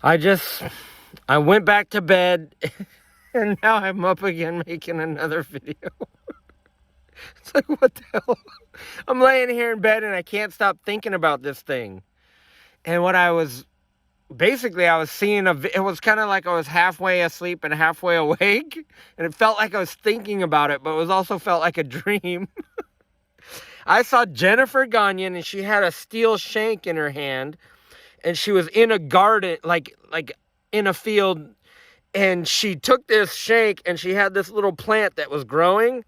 I went back to bed, and now I'm up again making another video. It's like, what the hell? I'm laying here in bed and I can't stop thinking about this thing. And I was seeing it was kind of like I was halfway asleep and halfway awake. And it felt like I was thinking about it, but it was also felt like a dream. I saw Jennifer Gonyon, and she had a steel shank in her hand, and she was in a garden, like in a field, and she took this shank and she had this little plant that was growing,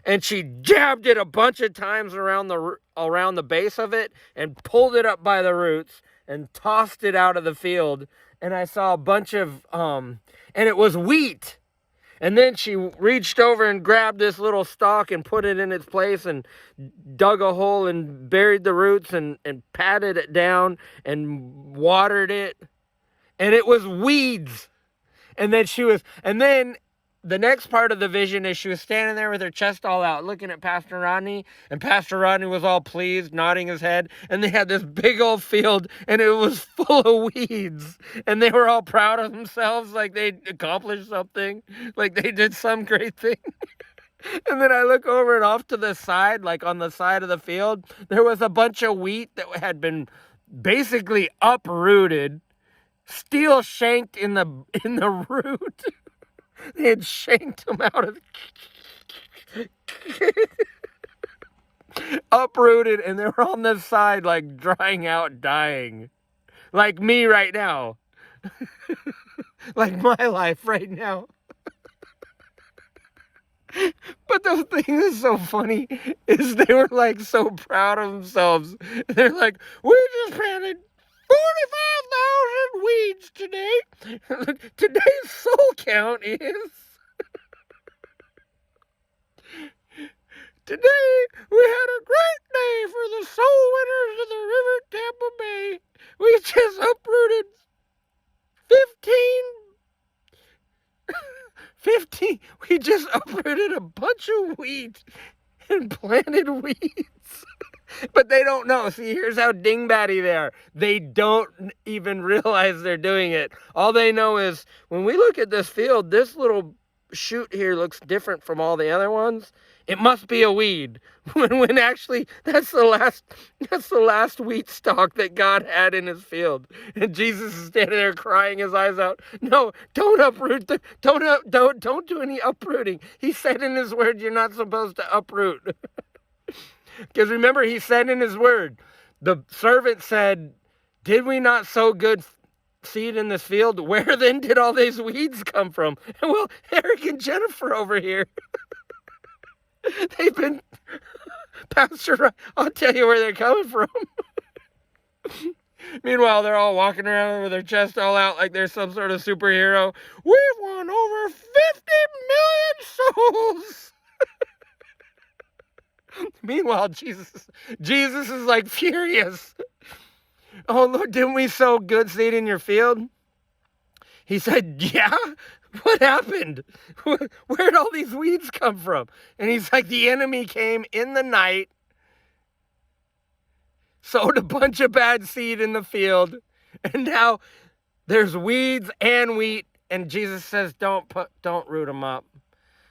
and she jabbed it a bunch of times around the base of it and pulled it up by the roots and tossed it out of the field. And I saw a bunch of and it was wheat. And then she reached over and grabbed this little stalk and put it in its place and dug a hole and buried the roots and patted it down and watered it. And it was weeds. And then the next part of the vision is she was standing there with her chest all out looking at Pastor Rodney, and Pastor Rodney was all pleased, nodding his head, and they had this big old field, and it was full of weeds, and they were all proud of themselves, like they'd accomplished something, like they did some great thing. And then I look over and off to the side, like on the side of the field, there was a bunch of wheat that had been basically uprooted, steel shanked in the root. They had shanked them out of uprooted, and they were on the side like drying out, dying. Like me right now. Like my life right now. But the thing that's so funny is they were like so proud of themselves. They're like, we just planted 45,000 weeds today. Today's soul count is... Today, we had a great day for the soul winners of the River Tampa Bay. We just uprooted 15. We just uprooted a bunch of wheat and planted weeds. But they don't know. See, here's how dingbatty they are. They don't even realize they're doing it. All they know is, when we look at this field, this little shoot here looks different from all the other ones. It must be a weed. When actually that's the last wheat stalk that God had in his field. And Jesus is standing there crying his eyes out. No, don't uproot don't do any uprooting. He said in his word you're not supposed to uproot. Because remember, he said in his word, the servant said, did we not sow good seed in this field? Where then did all these weeds come from? And well, Eric and Jennifer over here, they've been, Pastor, I'll tell you where they're coming from. Meanwhile, they're all walking around with their chest all out like they're some sort of superhero. We've won over 50 million souls. Meanwhile, Jesus is like furious. Oh, Lord, didn't we sow good seed in your field? He said, yeah? What happened? Where'd all these weeds come from? And he's like, the enemy came in the night, sowed a bunch of bad seed in the field, and now there's weeds and wheat. And Jesus says, don't root them up.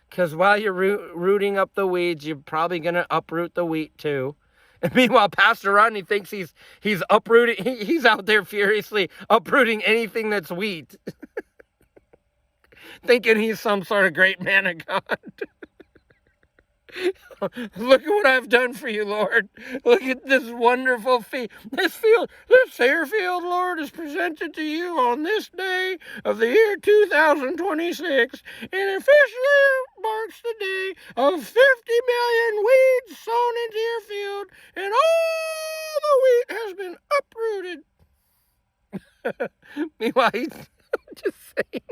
Because while you're rooting up the weeds, you're probably going to uproot the wheat too. And meanwhile, Pastor Rodney thinks he's uprooting. He's out there furiously uprooting anything that's wheat. Thinking he's some sort of great man of God. Look at what I've done for you, Lord. Look at this wonderful field. This fair field, Lord, is presented to you on this day of the year 2026, and officially marks the day of 50 million weeds sown into your field, and all the wheat has been uprooted. Meanwhile, he's just saying,